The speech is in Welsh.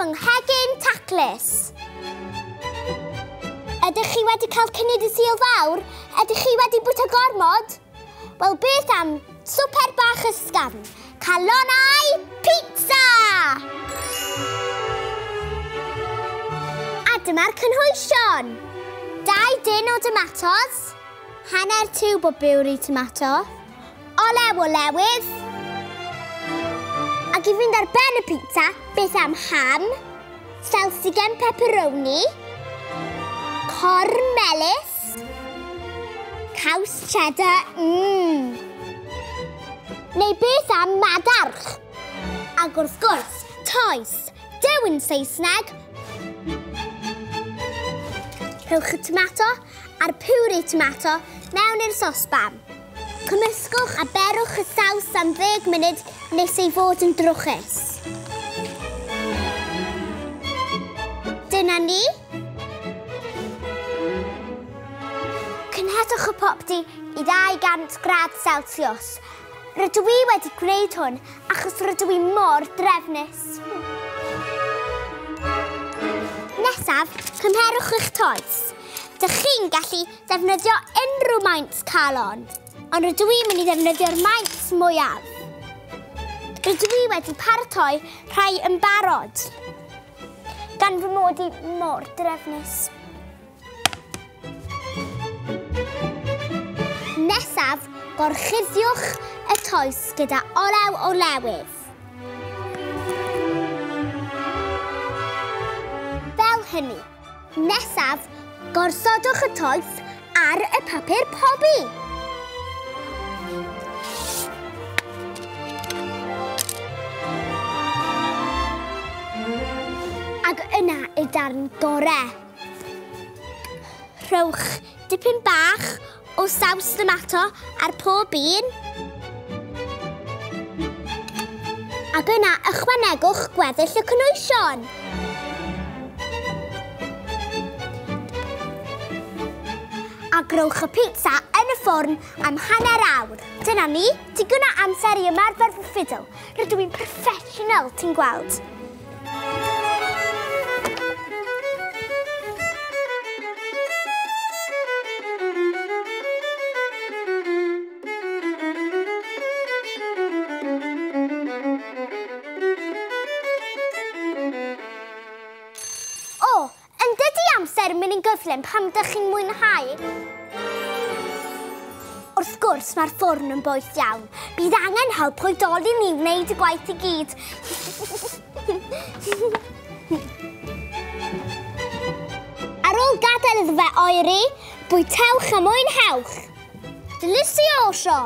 fy nghegin taclus. Ydych chi wedi cael cynnydd y Sul Fawr? Ydych chi wedi bwyta gormod? Wel, beth am swper bach ysgafn? Calonnau Pitsa! A dyma'r cynhwysion. 2 dyn o domatos, hanner tiwb o biwri tomato, olew o lewydd, ac i fynd ar ben y pitsa, beth am ham, salsigen pepperoni, corn melys, caws cheddar, neu beth am madarch. Ac wrth gwrs, toes, dewin Saesneg. Rhowch y tomato a'r piwri tomato mewn i'r sosban. Cymysgwch a berwch y saws am 10 munud nes ei fod yn drwchus. Dyna ni. Cynhedwch y popdi i 200 grad Celsius. Rydw i wedi gwneud hwn achos rydw i mor drefnus. Nesaf, cymherwch eich toes. Dych chi'n gallu defnyddio unrhyw maint calon, ond rydw i'n mynd i defnyddio'r maint mwyaf. Rydw i wedi paratoi rhai yn barod, gan fy mod i mor drefnus. Nesaf, gorchuddiwch y toes gyda olew o lewydd. Fel hynny. Nesaf, gorsodwch y toes ar y papur pobi. Ac yna y darn gorau. Rhowch dipyn bach o saws tomato ar pob un. Ac yna ychwanegwch gweddill y cynhwysion. A growch y pitsa yn y ffwrn am hanner awr. Dyna ni, digon o amser i ymarfer fy ffidl. Rydw i'n proffesiynol, ti'n gweld? O, yn dydi amser mynd yn gyflym pam ydych chi'n mwynhau? Wrth gwrs, mae'r ffwrn yn boeth iawn. Bydd angen help oedolyn ni wneud y gwaith i gyd. Ar ôl gadael iddo fe oeri, bwytewch a mwynhewch. Delicioso!